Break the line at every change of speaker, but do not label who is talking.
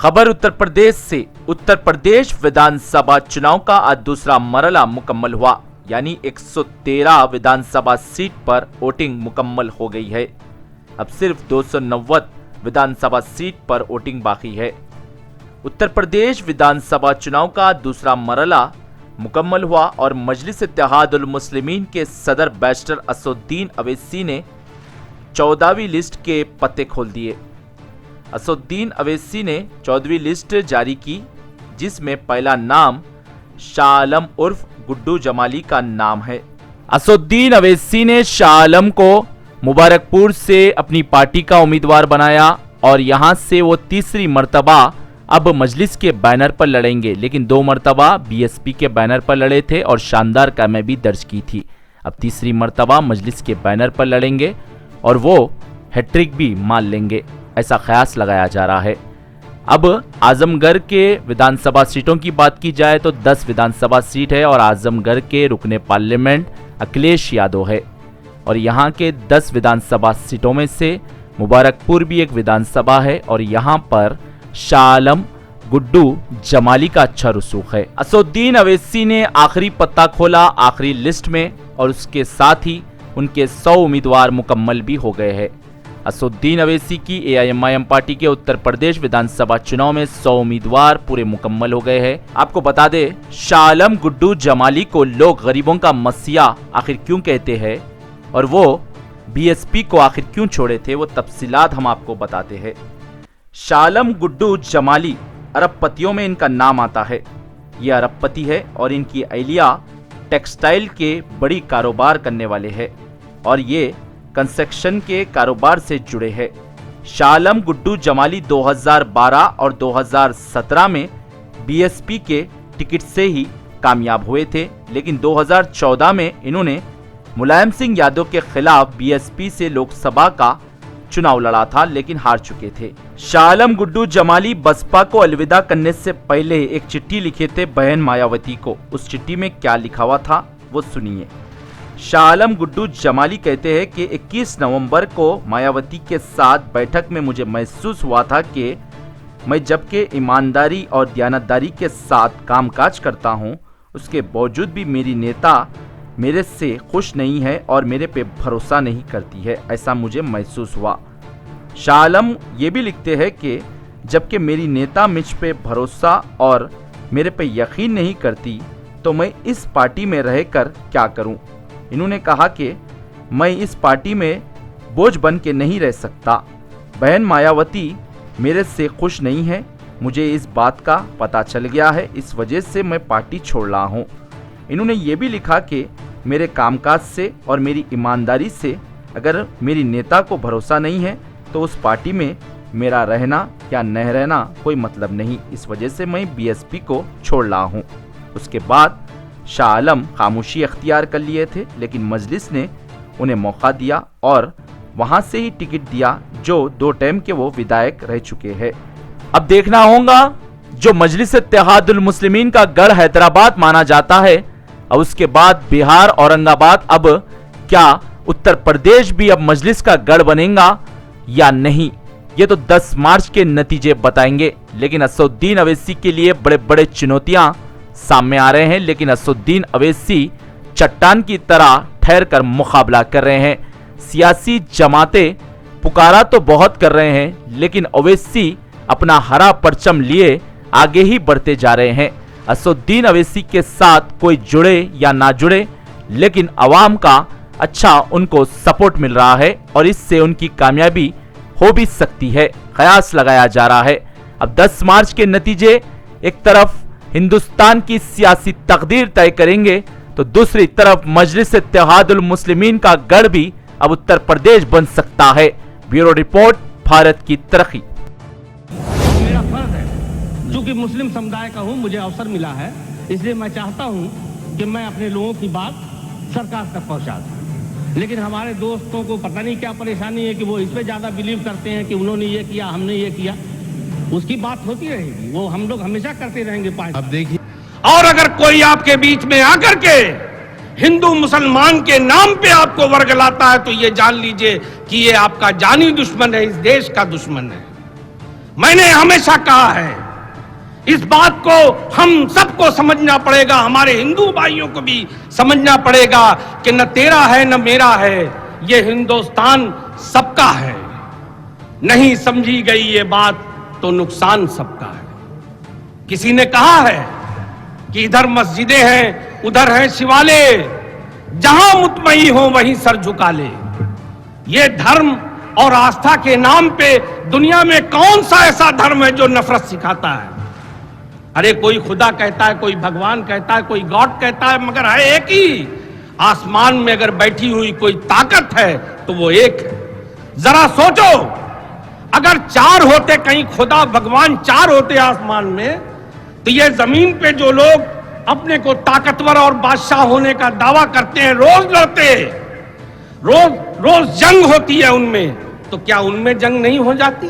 खबर उत्तर प्रदेश से। उत्तर प्रदेश विधानसभा चुनाव का आज दूसरा मरला मुकम्मल हुआ, यानी 113 विधानसभा सीट पर वोटिंग मुकम्मल हो गई है। अब सिर्फ 290 विधानसभा सीट पर वोटिंग बाकी है। उत्तर प्रदेश विधानसभा चुनाव का दूसरा मरला मुकम्मल हुआ और मजलिस इत्तेहादुल मुस्लिमीन के सदर बैरिस्टर असदुद्दीन अवैसी ने 14वीं लिस्ट के पत्ते खोल दिए। असदुद्दीन अवैसी ने 14वीं लिस्ट जारी की, जिसमें पहला नाम शाह आलम उर्फ गुड्डू जमाली का नाम है। असदुद्दीन अवैसी ने शाह आलम को मुबारकपुर से अपनी पार्टी का उम्मीदवार बनाया और यहां से वो तीसरी मर्तबा अब मजलिस के बैनर पर लड़ेंगे, लेकिन 2 मर्तबा बीएसपी के बैनर पर लड़े थे और शानदार कामयाबी दर्ज की थी। अब तीसरी मर्तबा मजलिस के बैनर पर लड़ेंगे और वो हैट्रिक भी मान लेंगे, ऐसा कयास लगाया जा रहा है। अब आजमगढ़ के विधानसभा सीटों की बात की जाए तो 10 विधानसभा सीट है और आजमगढ़ के रुकने पार्लियामेंट अखिलेश यादव है और यहाँ के 10 विधानसभा सीटों में से मुबारकपुर भी एक विधानसभा है और यहाँ पर शाह आलम गुड्डू जमाली का अच्छा रसूख है। असदुद्दीन अवैसी ने आखिरी पत्ता खोला आखिरी लिस्ट में और उसके साथ ही उनके 100 उम्मीदवार मुकम्मल भी हो गए हैं। असदुद्दीन अवैसी की एआईएमआईएम पार्टी के उत्तर प्रदेश विधानसभा चुनाव में 100 उम्मीदवार पूरे मुकम्मल हो गए हैं। आपको बता दें, शाह आलम गुड्डू जमाली को लोग गरीबों का मसीहा आखिर क्यों कहते हैं और वो बीएसपी को आखिर क्यों छोड़े थे, वो तफसीलात हम आपको बताते हैं। शाह आलम गुड्डू जमाली अरबपतियों में इनका नाम आता है। ये अरबपति है और इनकी अहलिया टेक्सटाइल के बड़ी कारोबार करने वाले हैं और ये कंस्ट्रक्शन के कारोबार से जुड़े हैं। शाह आलम गुड्डू जमाली 2012 और 2017 में बीएसपी के टिकट से ही कामयाब हुए थे, लेकिन 2014 में इन्होंने मुलायम सिंह यादव के खिलाफ बीएसपी से लोकसभा का चुनाव लड़ा था, लेकिन हार चुके थे। शाह आलम गुड्डू जमाली बसपा को अलविदा करने से पहले एक चिट्ठी लिखे थे बहन मायावती को। उस चिट्ठी में क्या लिखा हुआ था वो सुनिए। शाह आलम गुड्डू जमाली कहते हैं कि 21 नवंबर को मायावती के साथ बैठक में मुझे महसूस हुआ था कि मैं जबकि ईमानदारी और दयानतदारी के साथ कामकाज करता हूं, उसके बावजूद भी मेरी नेता मेरे से खुश नहीं है और मेरे पे भरोसा नहीं करती है, ऐसा मुझे महसूस हुआ। शाह आलम ये भी लिखते हैं कि जबकि मेरी नेता मुझ पे भरोसा और मेरे पे यकीन नहीं करती तो मैं इस पार्टी में रहकर क्या करूं। इन्होंने कहा कि मैं इस पार्टी में बोझ बन के नहीं रह सकता। बहन मायावती मेरे से खुश नहीं है, मुझे इस बात का पता चल गया है, इस वजह से मैं पार्टी छोड़ रहा हूँ। इन्होंने ये भी लिखा कि मेरे कामकाज से और मेरी ईमानदारी से अगर मेरी नेता को भरोसा नहीं है तो उस पार्टी में मेरा रहना या न रहना कोई मतलब नहीं, इस वजह से मैं बीएसपी को छोड़ रहा हूँ। उसके बाद शाह आलम खामोशी अख्तियार कर लिए थे, लेकिन मजलिस ने उन्हें मौका दिया और वहाँ से ही टिकट दिया, जो 2 टाइम के वो विधायक रह चुके हैं। अब देखना होगा, जो मजलिस इत्तेहादुल मुस्लिमीन का गढ़ हैदराबाद माना जाता है और उसके बाद बिहार औरंगाबाद, अब क्या उत्तर प्रदेश भी अब मजलिस का गढ़ बनेगा या नहीं, ये तो 10 मार्च के नतीजे बताएंगे। लेकिन असदुद्दीन अवैसी के लिए बड़े बड़े चुनौतियां सामने आ रहे हैं, लेकिन असदुद्दीन अवैसी चट्टान की तरह ठहर कर मुकाबला कर रहे हैं। सियासी जमातें पुकारा तो बहुत कर रहे हैं, लेकिन अवैसी अपना हरा परचम लिए आगे ही बढ़ते जा रहे हैं। असदुद्दीन अवैसी के साथ कोई जुड़े या ना जुड़े, लेकिन अवाम का अच्छा उनको सपोर्ट मिल रहा है और इससे उनकी कामयाबी हो भी सकती है, कयास लगाया जा रहा है। अब 10 मार्च के नतीजे एक तरफ हिंदुस्तान की सियासी तकदीर तय करेंगे तो दूसरी तरफ मजलिस इत्तेहादुल मुस्लिमीन का गढ़ भी अब उत्तर प्रदेश बन सकता है। ब्यूरो रिपोर्ट, भारत की तरक्की।
मेरा फर्ज है, चूंकि मुस्लिम समुदाय का हूं, मुझे अवसर मिला है, इसलिए मैं चाहता हूं कि मैं अपने लोगों की बात सरकार तक पहुंचा दूं। लेकिन हमारे दोस्तों को पता नहीं क्या परेशानी है कि वो इस पे ज्यादा बिलीव करते हैं कि उन्होंने ये किया, हमने ये किया। उसकी बात होती रहेगी, वो हम लोग हमेशा करते रहेंगे। अब देखिए,
और अगर कोई आपके बीच में आकर के हिंदू मुसलमान के नाम पे आपको वर्गलाता है तो ये जान लीजिए कि ये आपका जानी दुश्मन है, इस देश का दुश्मन है। मैंने हमेशा कहा है, इस बात को हम सबको समझना पड़ेगा, हमारे हिंदू भाइयों को भी समझना पड़ेगा कि न तेरा है न मेरा है, ये हिंदुस्तान सबका है। नहीं समझी गई ये बात तो नुकसान सबका है। किसी ने कहा है कि इधर मस्जिदें हैं उधर है शिवालय, जहां मुतमई हो वहीं सर झुका ले। ये धर्म और आस्था के नाम पे दुनिया में कौन सा ऐसा धर्म है जो नफरत सिखाता है? अरे कोई खुदा कहता है, कोई भगवान कहता है, कोई गॉड कहता है, मगर है एक ही। आसमान में अगर बैठी हुई कोई ताकत है तो वो एक है। जरा सोचो, अगर चार होते, कहीं खुदा भगवान चार होते आसमान में, तो ये जमीन पे जो लोग अपने को ताकतवर और बादशाह होने का दावा करते हैं, रोज लड़ते, रोज रोज जंग होती है उनमें, तो क्या उनमें जंग नहीं हो जाती?